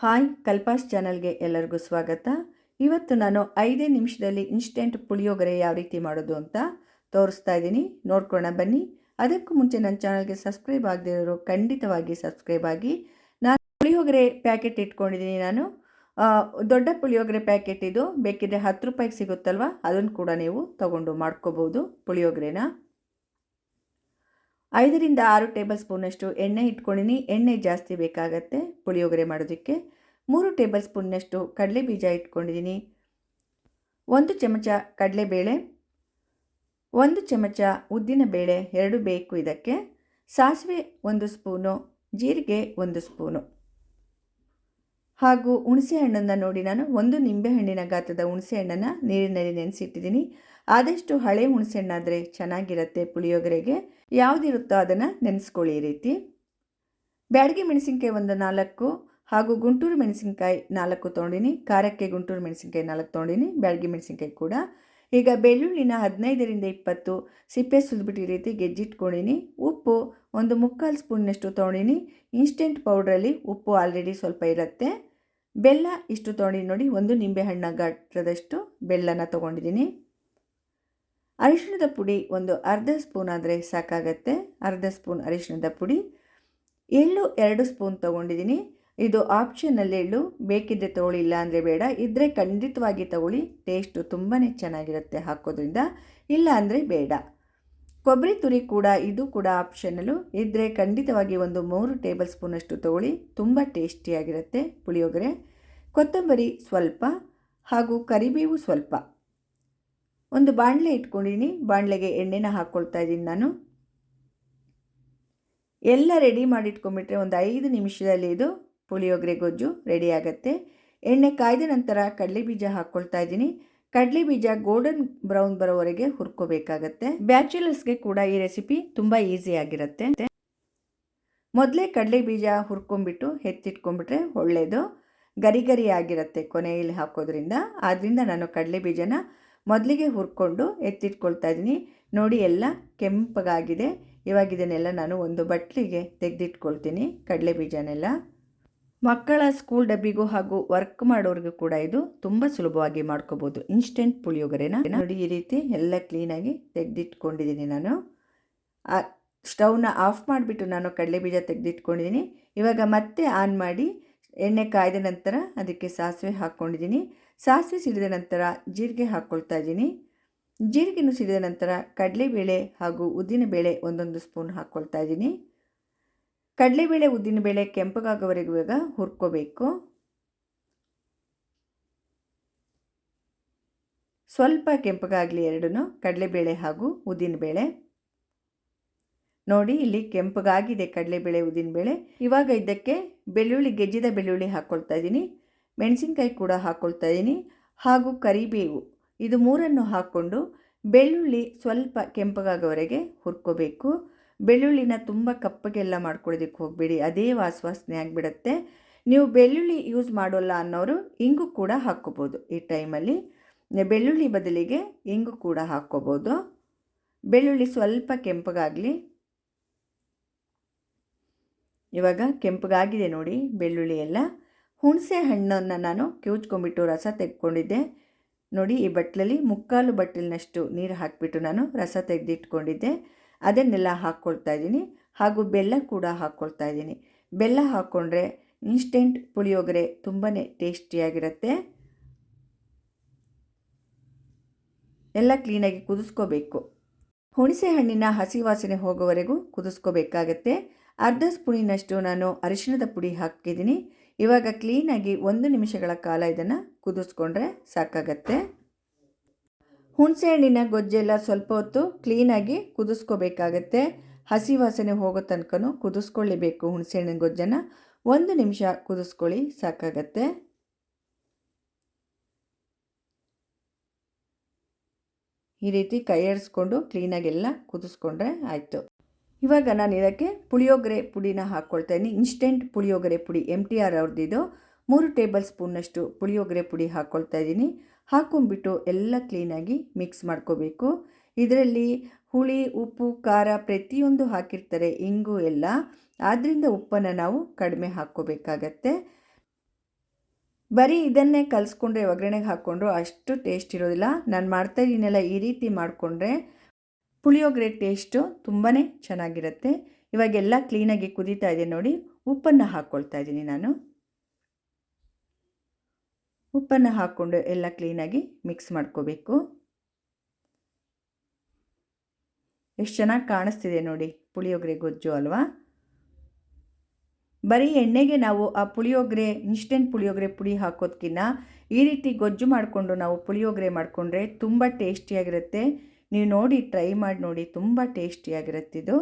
Hi ಕಲ್ಪಾಸ್ ಚಾನಲ್ಗೆ ಎಲ್ಲರಿಗೂ ಸ್ವಾಗತ. ಇವತ್ತು ನಾನು 5 ನಿಮಿಷದಲ್ಲಿ ಇನ್ಸ್ಟೆಂಟ್ ಪುಳಿಯೋಗರೆ ಯಾವ ರೀತಿ ಮಾಡೋದು ಅಂತ ತೋರಿಸ್ತಾ ಇದ್ದೀನಿ. ನೋಡ್ಕೊಳ್ಳೋಣ ಬನ್ನಿ. ಅದಕ್ಕೂ ಮುಂಚೆ ನನ್ನ ಚಾನಲ್ಗೆ ಸಬ್ಸ್ಕ್ರೈಬ್ ಆಗದಿರೋರು ಖಂಡಿತವಾಗಿ ಸಬ್ಸ್ಕ್ರೈಬ್ ಆಗಿ. ನಾನು ಪುಳಿಯೋಗರೆ ಪ್ಯಾಕೆಟ್ ಇಟ್ಕೊಂಡಿದ್ದೀನಿ. ನಾನು ದೊಡ್ಡ ಪುಳಿಯೋಗರೆ ಪ್ಯಾಕೆಟ್ ಇದು. ಬೇಕಿದ್ರೆ 10 ರೂಪಾಯಿಗೆ ಸಿಗುತ್ತಲ್ವ, ಅದನ್ನು ಕೂಡ ನೀವು ತಗೊಂಡು ಮಾಡ್ಕೋಬೋದು ಪುಳಿಯೋಗರೆನ. 5 ರಿಂದ 6 ಟೇಬಲ್ ಸ್ಪೂನಷ್ಟು ಎಣ್ಣೆ ಇಟ್ಕೊಂಡಿನಿ. ಎಣ್ಣೆ ಜಾಸ್ತಿ ಬೇಕಾಗತ್ತೆ ಪುಳಿಯೋಗರೆ ಮಾಡೋದಕ್ಕೆ. 3 ಟೇಬಲ್ ಸ್ಪೂನ್ನಷ್ಟು ಕಡಲೆ ಬೀಜ ಇಟ್ಕೊಂಡಿದ್ದೀನಿ. 1 ಚಮಚ ಕಡಲೆಬೇಳೆ, 1 ಚಮಚ ಉದ್ದಿನ ಬೇಳೆ, 2 ಬೇಕು ಇದಕ್ಕೆ. ಸಾಸಿವೆ 1 ಸ್ಪೂನು, ಜೀರಿಗೆ 1 ಸ್ಪೂನು, ಹಾಗೂ ಹುಣಸೆ ಹಣ್ಣನ್ನು ನೋಡಿ ನಾನು 1 ನಿಂಬೆಹಣ್ಣಿನ ಗಾತ್ರದ ಹುಣಸೆ ಹಣ್ಣನ್ನು ನೀರಿನಲ್ಲಿ ನೆನೆಸಿಟ್ಟಿದ್ದೀನಿ. ಆದಷ್ಟು ಹಳೆ ಹುಣಸೆ ಹಣ್ಣಾದರೆ ಚೆನ್ನಾಗಿರುತ್ತೆ ಪುಳಿಯೋಗರೆಗೆ. ಯಾವುದಿರುತ್ತೋ ಅದನ್ನು ನೆನೆಸ್ಕೊಳ್ಳಿ ಈ ರೀತಿ. ಬ್ಯಾಡಗಿ ಮೆಣಸಿನ್ಕಾಯಿ 4 ಹಾಗೂ ಗುಂಟೂರು ಮೆಣಸಿನ್ಕಾಯಿ 4 ತೊಗೊಂಡಿನಿ. ಖಾರಕ್ಕೆ ಗುಂಟೂರು ಮೆಣಸಿನ್ಕಾಯಿ 4 ತೊಗೊಂಡಿನಿ, ಬ್ಯಾಡಗಿ ಮೆಣಸಿನ್ಕಾಯಿ ಕೂಡ. ಈಗ ಬೆಳ್ಳುಳ್ಳಿನ 15 ರಿಂದ 20 ಸಿಪ್ಪೆ ಸುಲಿದ್ಬಿಟ್ಟು ಈ ರೀತಿ ಗೆಜ್ಜಿಟ್ಕೊಂಡಿನಿ. ಉಪ್ಪು 1/4 ಸ್ಪೂನ್ನಷ್ಟು ತೊಗೊಂಡಿನಿ. ಇನ್ಸ್ಟೆಂಟ್ ಪೌಡ್ರಲ್ಲಿ ಉಪ್ಪು ಆಲ್ರೆಡಿ ಸ್ವಲ್ಪ ಇರುತ್ತೆ. ಬೆಲ್ಲ ಇಷ್ಟು ತೊಗೊಂಡಿನಿ ನೋಡಿ, 1 ನಿಂಬೆಹಣ್ಣ ಗಾತ್ರದಷ್ಟು ಬೆಲ್ಲನ ತೊಗೊಂಡಿದ್ದೀನಿ. ಅರಿಶಿಣದ ಪುಡಿ ಅರ್ಧ ಸ್ಪೂನ್ ಆದರೆ ಸಾಕಾಗತ್ತೆ, ಅರ್ಧ ಸ್ಪೂನ್ ಅರಿಶಿಣದ ಪುಡಿ. ಎಳ್ಳು 2 ಸ್ಪೂನ್ ತೊಗೊಂಡಿದ್ದೀನಿ. ಇದು ಆಪ್ಷನಲ್ ಎಳ್ಳು, ಬೇಕಿದ್ದರೆ ತಗೊಳ್ಳಿ, ಇಲ್ಲ ಅಂದರೆ ಬೇಡ. ಇದ್ದರೆ ಖಂಡಿತವಾಗಿ ತಗೊಳ್ಳಿ, ಟೇಸ್ಟು ತುಂಬಾ ಚೆನ್ನಾಗಿರುತ್ತೆ ಹಾಕೋದ್ರಿಂದ, ಇಲ್ಲ ಅಂದರೆ ಬೇಡ. ಕೊಬ್ಬರಿ ತುರಿ ಕೂಡ, ಇದು ಕೂಡ ಆಪ್ಷನಲ್ಲು. ಇದ್ದರೆ ಖಂಡಿತವಾಗಿ 3 ಟೇಬಲ್ ಸ್ಪೂನಷ್ಟು ತಗೊಳ್ಳಿ, ತುಂಬ ಟೇಸ್ಟಿಯಾಗಿರುತ್ತೆ ಪುಳಿಯೋಗರೆ. ಕೊತ್ತಂಬರಿ ಸ್ವಲ್ಪ ಹಾಗೂ ಕರಿಬೇವು ಸ್ವಲ್ಪ. ಒಂದು ಬಾಣಲೆ ಇಟ್ಕೊಂಡಿದ್ದೀನಿ. ಬಾಣಲೆಗೆ ಎಣ್ಣೆನ ಹಾಕ್ಕೊಳ್ತಾ ಇದ್ದೀನಿ ನಾನು. ಎಲ್ಲ ರೆಡಿ ಮಾಡಿಟ್ಕೊಂಡ್ಬಿಟ್ರೆ 5 ನಿಮಿಷದಲ್ಲಿ ಇದು ಪುಳಿಯೋಗರೆ ಗೊಜ್ಜು ರೆಡಿ ಆಗುತ್ತೆ. ಎಣ್ಣೆ ಕಾಯ್ದ ನಂತರ ಕಡಲೆ ಬೀಜ ಹಾಕ್ಕೊಳ್ತಾ ಇದ್ದೀನಿ. ಕಡಲೆ ಬೀಜ ಗೋಲ್ಡನ್ ಬ್ರೌನ್ ಬರೋವರೆಗೆ ಹುರ್ಕೋಬೇಕಾಗತ್ತೆ. ಬ್ಯಾಚುಲರ್ಸ್ಗೆ ಕೂಡ ಈ ರೆಸಿಪಿ ತುಂಬ ಈಸಿಯಾಗಿರುತ್ತೆ. ಮೊದಲೇ ಕಡಲೆ ಬೀಜ ಹುರ್ಕೊಂಡ್ಬಿಟ್ಟು ಎತ್ತಿಟ್ಕೊಂಡ್ಬಿಟ್ರೆ ಒಳ್ಳೆಯದು. ಗರಿ ಗರಿ ಆಗಿರುತ್ತೆ ಕೊನೆಯಲ್ಲಿ ಹಾಕೋದ್ರಿಂದ. ಆದ್ದರಿಂದ ನಾನು ಕಡಲೆ ಬೀಜನ ಮೊದಲಿಗೆ ಹುರ್ಕೊಂಡು ಎತ್ತಿಟ್ಕೊಳ್ತಾ ಇದ್ದೀನಿ. ನೋಡಿ, ಎಲ್ಲ ಕೆಂಪಗಾಗಿದೆ. ಇವಾಗ ಇದನ್ನೆಲ್ಲ ನಾನು ಒಂದು ಬಟ್ಲಿಗೆ ತೆಗೆದಿಟ್ಕೊಳ್ತೀನಿ ಕಡಲೆ ಬೀಜನೆಲ್ಲ. ಮಕ್ಕಳ ಸ್ಕೂಲ್ ಡಬ್ಬಿಗೂ ಹಾಗೂ ವರ್ಕ್ ಮಾಡೋರಿಗೂ ಕೂಡ ಇದು ತುಂಬ ಸುಲಭವಾಗಿ ಮಾಡ್ಕೋಬೋದು ಇನ್ಸ್ಟೆಂಟ್ ಪುಳಿಯೋಗರೆನ. ನೋಡಿ, ಈ ರೀತಿ ಎಲ್ಲ ಕ್ಲೀನಾಗಿ ತೆಗೆದಿಟ್ಕೊಂಡಿದ್ದೀನಿ ನಾನು. ಸ್ಟವ್ನ ಆಫ್ ಮಾಡಿಬಿಟ್ಟು ನಾನು ಕಡಲೆ ಬೀಜ ತೆಗೆದಿಟ್ಕೊಂಡಿದ್ದೀನಿ. ಇವಾಗ ಮತ್ತೆ ಆನ್ ಮಾಡಿ ಎಣ್ಣೆ ಕಾಯ್ದ ನಂತರ ಅದಕ್ಕೆ ಸಾಸಿವೆ ಹಾಕ್ಕೊಂಡಿದ್ದೀನಿ. ಸಾಸಿವೆ ಸಿಡಿದ ನಂತರ ಜೀರಿಗೆ ಹಾಕ್ಕೊಳ್ತಾ ಇದ್ದೀನಿ. ಜೀರಿಗೆನೂ ಸಿಡಿದ ನಂತರ ಕಡಲೆಬೇಳೆ ಹಾಗೂ ಉದ್ದಿನಬೇಳೆ 1 ಸ್ಪೂನ್ ಹಾಕ್ಕೊಳ್ತಾ ಇದ್ದೀನಿ. ಕಡಲೆಬೇಳೆ ಉದ್ದಿನಬೇಳೆ ಕೆಂಪಗಾಗೋವರೆಗೂ ಇವಾಗ ಹುರ್ಕೋಬೇಕು. ಸ್ವಲ್ಪ ಕೆಂಪಗಾಗಲಿ ಎರಡೂ, ಕಡಲೆಬೇಳೆ ಹಾಗೂ ಉದ್ದಿನಬೇಳೆ. ನೋಡಿ, ಇಲ್ಲಿ ಕೆಂಪಗಾಗಿದೆ ಕಡಲೆಬೇಳೆ ಉದ್ದಿನಬೇಳೆ. ಇವಾಗ ಇದಕ್ಕೆ ಬೆಳ್ಳುಳ್ಳಿ, ಗೆಜ್ಜಿದ ಬೆಳ್ಳುಳ್ಳಿ ಹಾಕ್ಕೊಳ್ತಾ ಇದ್ದೀನಿ. ಮೆಣಸಿನ್ಕಾಯಿ ಕೂಡ ಹಾಕ್ಕೊಳ್ತಾ ಇದ್ದೀನಿ ಹಾಗೂ ಕರಿಬೇವು. ಇದು 3 ಹಾಕ್ಕೊಂಡು ಬೆಳ್ಳುಳ್ಳಿ ಸ್ವಲ್ಪ ಕೆಂಪಗಾಗೋವರೆಗೆ ಹುರ್ಕೋಬೇಕು. ಬೆಳ್ಳುಳ್ಳಿನ ತುಂಬ ಕಪ್ಪಗೆಲ್ಲ ಮಾಡ್ಕೊಳ್ಳೋದಕ್ಕೆ ಹೋಗಬೇಡಿ, ಅದೇ ವಾಸನೆ ಆಗಿಬಿಡುತ್ತೆ. ನೀವು ಬೆಳ್ಳುಳ್ಳಿ ಯೂಸ್ ಮಾಡೋಲ್ಲ ಅನ್ನೋರು ಇಂಗು ಕೂಡ ಹಾಕ್ಕೋಬೋದು. ಈ ಟೈಮಲ್ಲಿ ಬೆಳ್ಳುಳ್ಳಿ ಬದಲಿಗೆ ಇಂಗು ಕೂಡ ಹಾಕ್ಕೋಬೋದು. ಬೆಳ್ಳುಳ್ಳಿ ಸ್ವಲ್ಪ ಕೆಂಪಗಾಗಲಿ. ಇವಾಗ ಕೆಂಪಗಾಗಿದೆ ನೋಡಿ ಬೆಳ್ಳುಳ್ಳಿ ಎಲ್ಲ. ಹುಣಸೆ ಹಣ್ಣನ್ನು ನಾನು ಕಿವುಚ್ಕೊಂಡ್ಬಿಟ್ಟು ರಸ ತೆಗೆದುಕೊಂಡಿದ್ದೆ ನೋಡಿ. ಈ ಬಟ್ಲಲ್ಲಿ 3/4 ಬಟ್ಟಲಿನಷ್ಟು ನೀರು ಹಾಕಿಬಿಟ್ಟು ನಾನು ರಸ ತೆಗೆದಿಟ್ಕೊಂಡಿದ್ದೆ. ಅದನ್ನೆಲ್ಲ ಹಾಕ್ಕೊಳ್ತಾ ಇದ್ದೀನಿ. ಹಾಗೂ ಬೆಲ್ಲ ಕೂಡ ಹಾಕ್ಕೊಳ್ತಾ ಇದ್ದೀನಿ. ಬೆಲ್ಲ ಹಾಕ್ಕೊಂಡ್ರೆ ಇನ್ಸ್ಟೆಂಟ್ ಪುಳಿಯೋಗರೆ ತುಂಬಾ ಟೇಸ್ಟಿಯಾಗಿರುತ್ತೆ. ಎಲ್ಲ ಕ್ಲೀನಾಗಿ ಕುದಿಸ್ಕೋಬೇಕು. ಹುಣಸೆ ಹಣ್ಣಿನ ಹಸಿ ವಾಸನೆ ಹೋಗೋವರೆಗೂ ಕುದಿಸ್ಕೋಬೇಕಾಗತ್ತೆ. ಅರ್ಧ ಸ್ಪೂನಿನಷ್ಟು ನಾನು ಅರಿಶಿಣದ ಪುಡಿ ಹಾಕಿದ್ದೀನಿ. ಇವಾಗ ಕ್ಲೀನಾಗಿ 1 ನಿಮಿಷಗಳ ಕಾಲ ಇದನ್ನು ಕುದಿಸ್ಕೊಂಡ್ರೆ ಸಾಕಾಗತ್ತೆ. ಹುಣಸೆ ಹಣ್ಣಿನ ಗೊಜ್ಜೆಲ್ಲ ಸ್ವಲ್ಪ ಹೊತ್ತು ಕ್ಲೀನಾಗಿ ಕುದಿಸ್ಕೋಬೇಕಾಗತ್ತೆ. ಹಸಿ ವಾಸನೆ ಹೋಗೋ ತನಕನೂ ಕುದಿಸ್ಕೊಳ್ಳೇಬೇಕು ಹುಣಸೆ ಹಣ್ಣಿನ ಗೊಜ್ಜನ್ನು. 1 ನಿಮಿಷ ಕುದಿಸ್ಕೊಳ್ಳಿ, ಸಾಕಾಗತ್ತೆ. ಈ ರೀತಿ ಕೈ ಆಡಿಸ್ಕೊಂಡು ಕ್ಲೀನಾಗೆಲ್ಲ ಕುದಿಸ್ಕೊಂಡ್ರೆ ಆಯಿತು. ಇವಾಗ ನಾನು ಇದಕ್ಕೆ ಪುಳಿಯೋಗರೆ ಪುಡಿನ ಹಾಕ್ಕೊಳ್ತಾ ಇದ್ದೀನಿ. ಇನ್ಸ್ಟೆಂಟ್ ಪುಳಿಯೋಗರೆ ಪುಡಿ MTR ಅವ್ರದ್ದಿದು. 3 ಟೇಬಲ್ ಸ್ಪೂನ್ನಷ್ಟು ಪುಳಿಯೋಗರೆ ಪುಡಿ ಹಾಕ್ಕೊಳ್ತಾ ಇದ್ದೀನಿ. ಹಾಕ್ಕೊಂಡ್ಬಿಟ್ಟು ಎಲ್ಲ ಕ್ಲೀನಾಗಿ ಮಿಕ್ಸ್ ಮಾಡ್ಕೋಬೇಕು. ಇದರಲ್ಲಿ ಹುಳಿ, ಉಪ್ಪು, ಖಾರ ಪ್ರತಿಯೊಂದು ಹಾಕಿರ್ತಾರೆ, ಇಂಗು ಎಲ್ಲ. ಆದ್ದರಿಂದ ಉಪ್ಪನ್ನು ನಾವು ಕಡಿಮೆ ಹಾಕ್ಕೋಬೇಕಾಗತ್ತೆ. ಬರೀ ಇದನ್ನೇ ಕಲಿಸ್ಕೊಂಡ್ರೆ ಒಗ್ಗರಣೆಗೆ ಹಾಕ್ಕೊಂಡ್ರು ಅಷ್ಟು ಟೇಸ್ಟ್ ಇರೋದಿಲ್ಲ. ನಾನು ಮಾಡ್ತಾಯಿದ್ದೀನಲ್ಲ ಈ ರೀತಿ ಮಾಡಿಕೊಂಡ್ರೆ ಪುಳಿಯೋಗರೆ ಟೇಸ್ಟು ತುಂಬಾ ಚೆನ್ನಾಗಿರುತ್ತೆ. ಇವಾಗೆಲ್ಲ ಕ್ಲೀನಾಗಿ ಕುದೀತಾ ಇದೆ ನೋಡಿ. ಉಪ್ಪನ್ನು ಹಾಕ್ಕೊಳ್ತಾ ಇದ್ದೀನಿ ನಾನು. ಉಪ್ಪನ್ನು ಹಾಕ್ಕೊಂಡು ಎಲ್ಲ ಕ್ಲೀನಾಗಿ ಮಿಕ್ಸ್ ಮಾಡ್ಕೋಬೇಕು. ಎಷ್ಟು ಚೆನ್ನಾಗಿ ಕಾಣಿಸ್ತಿದೆ ನೋಡಿ ಪುಳಿಯೋಗರೆ ಗೊಜ್ಜು ಅಲ್ವಾ. ಬರೀ ಎಣ್ಣೆಗೆ ನಾವು ಆ ಪುಳಿಯೋಗರೆ ಇನ್ಸ್ಟೆಂಟ್ ಪುಳಿಯೋಗರೆ ಪುಡಿ ಹಾಕೋದಕ್ಕಿಂತ ಈ ರೀತಿ ಗೊಜ್ಜು ಮಾಡಿಕೊಂಡು ನಾವು ಪುಳಿಯೋಗರೆ ಮಾಡಿಕೊಂಡ್ರೆ ತುಂಬ ಟೇಸ್ಟಿಯಾಗಿರುತ್ತೆ. ನೀವು ನೋಡಿ ಟ್ರೈ ಮಾಡಿ ನೋಡಿ, ತುಂಬ ಟೇಸ್ಟಿಯಾಗಿರುತ್ತೆ ಇದು.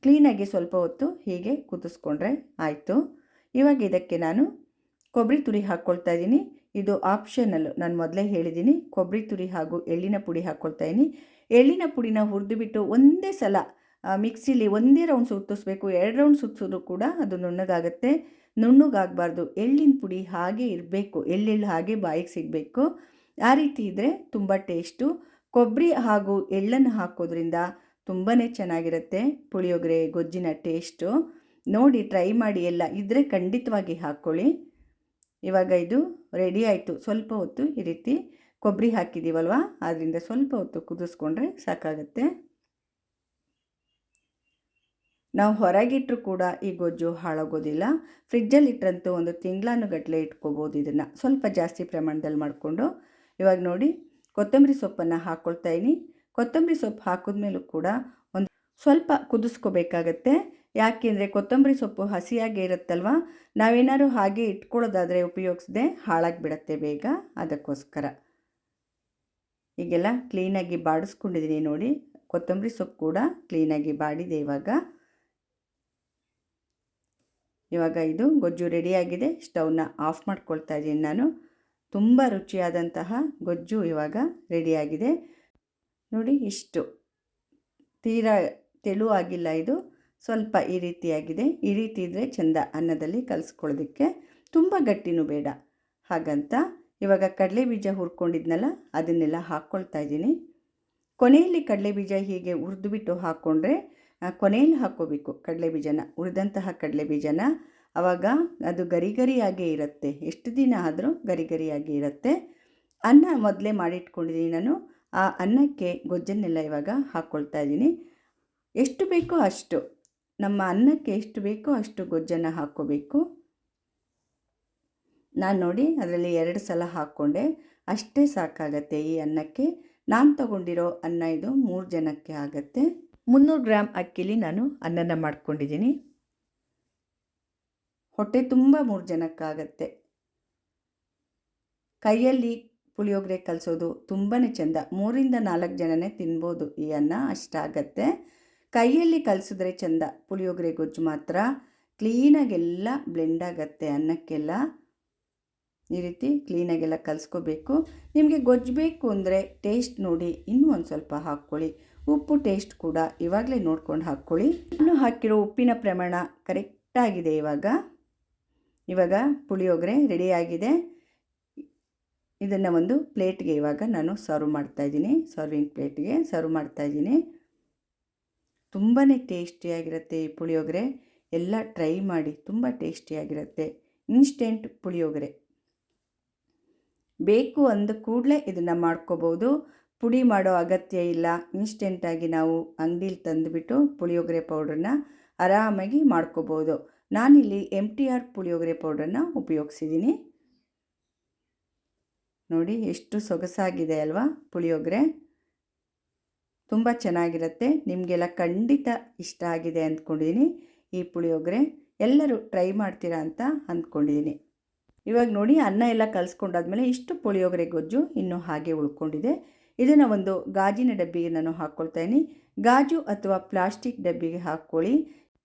ಕ್ಲೀನಾಗಿ ಸ್ವಲ್ಪ ಹೊತ್ತು ಹೀಗೆ ಕುದಿಸ್ಕೊಂಡ್ರೆ ಆಯಿತು. ಇವಾಗ ಇದಕ್ಕೆ ನಾನು ಕೊಬ್ಬರಿ ತುರಿ ಹಾಕ್ಕೊಳ್ತಾ ಇದ್ದೀನಿ. ಇದು ಆಪ್ಷನಲ್ಲು, ನಾನು ಮೊದಲೇ ಹೇಳಿದ್ದೀನಿ. ಕೊಬ್ಬರಿ ತುರಿ ಹಾಗೂ ಎಳ್ಳಿನ ಪುಡಿ ಹಾಕ್ಕೊಳ್ತಾ ಇದ್ದೀನಿ. ಎಳ್ಳಿನ ಪುಡಿನ ಹುರಿದುಬಿಟ್ಟು ಒಂದೇ ಸಲ ಮಿಕ್ಸಿಲಿ ಒಂದೇ ರೌಂಡ್ ಸುತ್ತಿಸ್ಬೇಕು. 2 ರೌಂಡ್ ಸುತ್ತಿಸಿದ್ರು ಕೂಡ ಅದು ನುಣ್ಣಗಾಗುತ್ತೆ. ನುಣ್ಣಗಾಗಬಾರ್ದು, ಎಳ್ಳಿನ ಪುಡಿ ಹಾಗೆ ಇರಬೇಕು, ಎಳ್ಳೆಳ್ಳು ಹಾಗೆ ಬಾಯಿಗೆ ಸಿಗಬೇಕು. ಆ ರೀತಿ ಇದ್ದರೆ ತುಂಬ ಟೇಸ್ಟು. ಕೊಬ್ಬರಿ ಹಾಗೂ ಎಳ್ಳನ್ನು ಹಾಕೋದ್ರಿಂದ ತುಂಬಾ ಚೆನ್ನಾಗಿರುತ್ತೆ ಪುಳಿಯೋಗರೆ ಗೊಜ್ಜಿನ ಟೇಸ್ಟು. ನೋಡಿ ಟ್ರೈ ಮಾಡಿ, ಎಲ್ಲ ಇದ್ದರೆ ಖಂಡಿತವಾಗಿ ಹಾಕ್ಕೊಳ್ಳಿ. ಇವಾಗ ಇದು ರೆಡಿ ಆಯಿತು. ಸ್ವಲ್ಪ ಹೊತ್ತು ಈ ರೀತಿ ಕೊಬ್ಬರಿ ಹಾಕಿದ್ದೀವಲ್ವ, ಆದ್ದರಿಂದ ಸ್ವಲ್ಪ ಹೊತ್ತು ಕುದಿಸ್ಕೊಂಡ್ರೆ ಸಾಕಾಗುತ್ತೆ. ನಾವು ಹೊರಗಿಟ್ಟರು ಕೂಡ ಈ ಗೊಜ್ಜು ಹಾಳಾಗೋದಿಲ್ಲ. ಫ್ರಿಜ್ಜಲ್ಲಿಟ್ಟರಂತೂ ಒಂದು ತಿಂಗಳಾನುಗಟ್ಟಲೆ ಇಟ್ಕೋಬೋದು ಇದನ್ನು, ಸ್ವಲ್ಪ ಜಾಸ್ತಿ ಪ್ರಮಾಣದಲ್ಲಿ ಮಾಡಿಕೊಂಡು. ಇವಾಗ ನೋಡಿ ಕೊತ್ತಂಬರಿ ಸೊಪ್ಪನ್ನು ಹಾಕ್ಕೊಳ್ತಾ ಇದ್ದೀನಿ. ಕೊತ್ತಂಬರಿ ಸೊಪ್ಪು ಹಾಕಿದ್ಮೇಲೂ ಕೂಡ ಒಂದು ಸ್ವಲ್ಪ ಕುದಿಸ್ಕೋಬೇಕಾಗತ್ತೆ. ಯಾಕೆಂದರೆ ಕೊತ್ತಂಬರಿ ಸೊಪ್ಪು ಹಸಿಯಾಗೇ ಇರುತ್ತಲ್ವ, ನಾವೇನಾದ್ರು ಹಾಗೆ ಇಟ್ಕೊಳ್ಳೋದಾದರೆ ಉಪಯೋಗಿಸದೆ ಹಾಳಾಗಿಬಿಡತ್ತೆ ಬೇಗ, ಅದಕ್ಕೋಸ್ಕರ. ಈಗೆಲ್ಲ ಕ್ಲೀನಾಗಿ ಬಾಡಿಸ್ಕೊಂಡಿದ್ದೀನಿ ನೋಡಿ. ಕೊತ್ತಂಬರಿ ಸೊಪ್ಪು ಕೂಡ ಕ್ಲೀನಾಗಿ ಬಾಡಿದೆ. ಇವಾಗ ಇದು ಗೊಜ್ಜು ರೆಡಿಯಾಗಿದೆ. ಸ್ಟವ್ನ ಆಫ್ ಮಾಡ್ಕೊಳ್ತಾ ಇದ್ದೀನಿ ನಾನು. ತುಂಬ ರುಚಿಯಾದಂತಹ ಗೊಜ್ಜು ಇವಾಗ ರೆಡಿಯಾಗಿದೆ ನೋಡಿ. ಇಷ್ಟು ತೀರಾ ತೆಳು ಆಗಿಲ್ಲ, ಇದು ಸ್ವಲ್ಪ ಈ ರೀತಿಯಾಗಿದೆ. ಈ ರೀತಿ ಇದ್ದರೆ ಚೆಂದ ಅನ್ನದಲ್ಲಿ ಕಲಿಸ್ಕೊಳ್ಳೋದಕ್ಕೆ, ತುಂಬ ಗಟ್ಟಿನೂ ಬೇಡ. ಹಾಗಂತ ಇವಾಗ ಕಡಲೆ ಬೀಜ ಹುರ್ಕೊಂಡಿದ್ನಲ್ಲ ಅದನ್ನೆಲ್ಲ ಹಾಕ್ಕೊಳ್ತಾ ಇದ್ದೀನಿ. ಕೊನೆಯಲ್ಲಿ ಕಡಲೆ ಬೀಜ ಹೀಗೆ ಹುರಿದುಬಿಟ್ಟು ಹಾಕ್ಕೊಂಡ್ರೆ, ಕೊನೆಯಲ್ಲಿ ಹಾಕ್ಕೋಬೇಕು ಕಡಲೆ ಬೀಜನ, ಹುರಿದಂತಹ ಕಡಲೆ ಬೀಜನ. ಆವಾಗ ಅದು ಗರಿ ಗರಿಯಾಗೇ ಇರುತ್ತೆ, ಎಷ್ಟು ದಿನ ಆದರೂ ಗರಿ ಗರಿಯಾಗಿ ಇರುತ್ತೆ. ಅನ್ನ ಮೊದಲೇ ಮಾಡಿಟ್ಕೊಂಡಿದ್ದೀನಿ ನಾನು. ಆ ಅನ್ನಕ್ಕೆ ಗೊಜ್ಜನ್ನೆಲ್ಲ ಇವಾಗ ಹಾಕ್ಕೊಳ್ತಾ ಇದ್ದೀನಿ. ಎಷ್ಟು ಬೇಕೋ ಅಷ್ಟು, ನಮ್ಮ ಅನ್ನಕ್ಕೆ ಎಷ್ಟು ಬೇಕೋ ಅಷ್ಟು ಗೊಜ್ಜನ್ನು ಹಾಕ್ಕೋಬೇಕು. ನಾನು ನೋಡಿ ಅದರಲ್ಲಿ 2 ಸಲ ಹಾಕ್ಕೊಂಡೆ, ಅಷ್ಟೇ ಸಾಕಾಗತ್ತೆ ಈ ಅನ್ನಕ್ಕೆ. ನಾನು ತಗೊಂಡಿರೋ ಅನ್ನ ಇದು 3 ಜನಕ್ಕೆ ಆಗುತ್ತೆ. 300 ಗ್ರಾಮ್ ಅಕ್ಕಿಲಿ ನಾನು ಅನ್ನನ ಮಾಡ್ಕೊಂಡಿದ್ದೀನಿ. ಹೊಟ್ಟೆ ತುಂಬ 3 ಜನಕ್ಕಾಗತ್ತೆ. ಕೈಯಲ್ಲಿ ಪುಳಿಯೋಗರೆ ಕಲಿಸೋದು ತುಂಬಾ ಚೆಂದ. 3ರಿಂದ 4 ಜನನೇ ತಿನ್ಬೋದು ಈ ಅನ್ನ, ಅಷ್ಟಾಗತ್ತೆ. ಕೈಯಲ್ಲಿ ಕಲಿಸಿದ್ರೆ ಚೆಂದ ಪುಳಿಯೋಗರೆ ಗೊಜ್ಜು ಮಾತ್ರ. ಕ್ಲೀನಾಗೆಲ್ಲ ಬ್ಲೆಂಡ್ ಆಗುತ್ತೆ ಅನ್ನಕ್ಕೆಲ್ಲ. ಈ ರೀತಿ ಕ್ಲೀನಾಗೆಲ್ಲ ಕಲಿಸ್ಕೋಬೇಕು. ನಿಮಗೆ ಗೊಜ್ಜು ಬೇಕು ಅಂದರೆ ಟೇಸ್ಟ್ ನೋಡಿ ಇನ್ನೂ ಒಂದು ಸ್ವಲ್ಪ ಹಾಕ್ಕೊಳ್ಳಿ. ಉಪ್ಪು ಟೇಸ್ಟ್ ಕೂಡ ಇವಾಗಲೇ ನೋಡ್ಕೊಂಡು ಹಾಕ್ಕೊಳ್ಳಿ. ಇನ್ನೂ ಹಾಕಿರೋ ಉಪ್ಪಿನ ಪ್ರಮಾಣ ಕರೆಕ್ಟಾಗಿದೆ. ಇವಾಗ ಪುಳಿಯೋಗರೆ ರೆಡಿಯಾಗಿದೆ. ಇದನ್ನು ಒಂದು ಪ್ಲೇಟ್ಗೆ ಇವಾಗ ನಾನು ಸರ್ವ್ ಮಾಡ್ತಾಯಿದ್ದೀನಿ. ಸರ್ವಿಂಗ್ ಪ್ಲೇಟ್ಗೆ ಸರ್ವ್ ಮಾಡ್ತಾಯಿದ್ದೀನಿ. ತುಂಬಾ ಟೇಸ್ಟಿಯಾಗಿರುತ್ತೆ ಈ ಪುಳಿಯೋಗರೆ. ಎಲ್ಲ ಟ್ರೈ ಮಾಡಿ, ತುಂಬ ಟೇಸ್ಟಿಯಾಗಿರುತ್ತೆ. ಇನ್ಸ್ಟೆಂಟ್ ಪುಳಿಯೋಗರೆ ಬೇಕು ಅಂದ ಕೂಡಲೇ ಇದನ್ನು ಮಾಡ್ಕೋಬೋದು. ಪುಡಿ ಮಾಡೋ ಅಗತ್ಯ ಇಲ್ಲ. ಇನ್ಸ್ಟೆಂಟಾಗಿ ನಾವು ಅಂಗಡೀಲಿ ತಂದುಬಿಟ್ಟು ಪುಳಿಯೋಗರೆ ಪೌಡ್ರನ್ನ ಆರಾಮಾಗಿ ಮಾಡ್ಕೋಬೋದು. ನಾನಿಲ್ಲಿ MTR ಪುಳಿಯೋಗರೆ ಪೌಡ್ರನ್ನು ಉಪಯೋಗಿಸಿದ್ದೀನಿ. ನೋಡಿ ಎಷ್ಟು ಸೊಗಸಾಗಿದೆ ಅಲ್ವಾ ಪುಳಿಯೋಗರೆ. ತುಂಬ ಚೆನ್ನಾಗಿರುತ್ತೆ. ನಿಮಗೆಲ್ಲ ಖಂಡಿತ ಇಷ್ಟ ಆಗಿದೆ ಅಂದ್ಕೊಂಡಿದ್ದೀನಿ ಈ ಪುಳಿಯೋಗರೆ. ಎಲ್ಲರೂ ಟ್ರೈ ಮಾಡ್ತೀರಾ ಅಂತ ಅಂದ್ಕೊಂಡಿದ್ದೀನಿ. ಇವಾಗ ನೋಡಿ ಅನ್ನ ಎಲ್ಲ ಕಲಿಸ್ಕೊಂಡಾದ್ಮೇಲೆ ಇಷ್ಟು ಪುಳಿಯೋಗರೆ ಗೊಜ್ಜು ಇನ್ನೂ ಹಾಗೆ ಉಳ್ಕೊಂಡಿದೆ. ಇದನ್ನು ಒಂದು ಗಾಜಿನ ಡಬ್ಬಿಗೆ ನಾನು ಹಾಕ್ಕೊಳ್ತಾಯಿದ್ದೀನಿ. ಗಾಜು ಅಥವಾ ಪ್ಲಾಸ್ಟಿಕ್ ಡಬ್ಬಿಗೆ ಹಾಕ್ಕೊಳ್ಳಿ.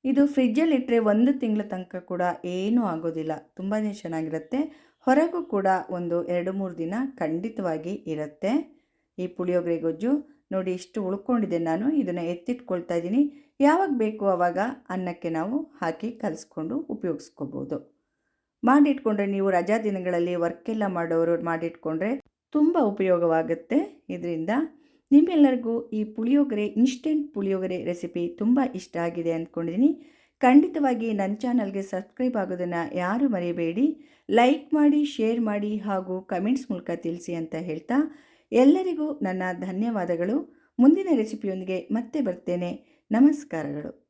ಇದು ಫ್ರಿಜ್ಜಲ್ಲಿಟ್ಟರೆ 1 ತಿಂಗಳ ತನಕ ಕೂಡ ಏನೂ ಆಗೋದಿಲ್ಲ, ತುಂಬಾ ಚೆನ್ನಾಗಿರುತ್ತೆ. ಹೊರಗೂ ಕೂಡ ಒಂದು 2-3 ದಿನ ಖಂಡಿತವಾಗಿ ಇರುತ್ತೆ ಈ ಪುಳಿಯೋಗರೆ ಗೊಜ್ಜು. ನೋಡಿ ಇಷ್ಟು ಉಳ್ಕೊಂಡಿದೆ. ನಾನು ಇದನ್ನು ಎತ್ತಿಟ್ಕೊಳ್ತಾ ಇದ್ದೀನಿ. ಯಾವಾಗ ಬೇಕು ಆವಾಗ ಅನ್ನಕ್ಕೆ ನಾವು ಹಾಕಿ ಕಲಿಸ್ಕೊಂಡು ಉಪಯೋಗಿಸ್ಕೋಬೋದು. ಮಾಡಿಟ್ಕೊಂಡ್ರೆ ನೀವು ರಜಾ ದಿನಗಳಲ್ಲಿ ವರ್ಕೆಲ್ಲ ಮಾಡೋರು ಮಾಡಿಟ್ಕೊಂಡ್ರೆ ತುಂಬ ಉಪಯೋಗವಾಗುತ್ತೆ ಇದರಿಂದ. ನಿಮ್ಮೆಲ್ಲರಿಗೂ ಈ ಪುಳಿಯೋಗರೆ ಇನ್ಸ್ಟೆಂಟ್ ಪುಳಿಯೋಗರೆ ರೆಸಿಪಿ ತುಂಬ ಇಷ್ಟ ಆಗಿದೆ ಅಂದ್ಕೊಂಡಿದ್ದೀನಿ. ಖಂಡಿತವಾಗಿ ನನ್ನ ಚಾನಲ್ಗೆ ಸಬ್ಸ್ಕ್ರೈಬ್ ಆಗೋದನ್ನು ಯಾರು ಮರೆಯಬೇಡಿ. ಲೈಕ್ ಮಾಡಿ, ಶೇರ್ ಮಾಡಿ ಹಾಗೂ ಕಮೆಂಟ್ಸ್ ಮೂಲಕ ತಿಳಿಸಿ ಅಂತ ಹೇಳ್ತಾ ಎಲ್ಲರಿಗೂ ನನ್ನ ಧನ್ಯವಾದಗಳು. ಮುಂದಿನ ರೆಸಿಪಿಯೊಂದಿಗೆ ಮತ್ತೆ ಬರ್ತೇನೆ. ನಮಸ್ಕಾರಗಳು.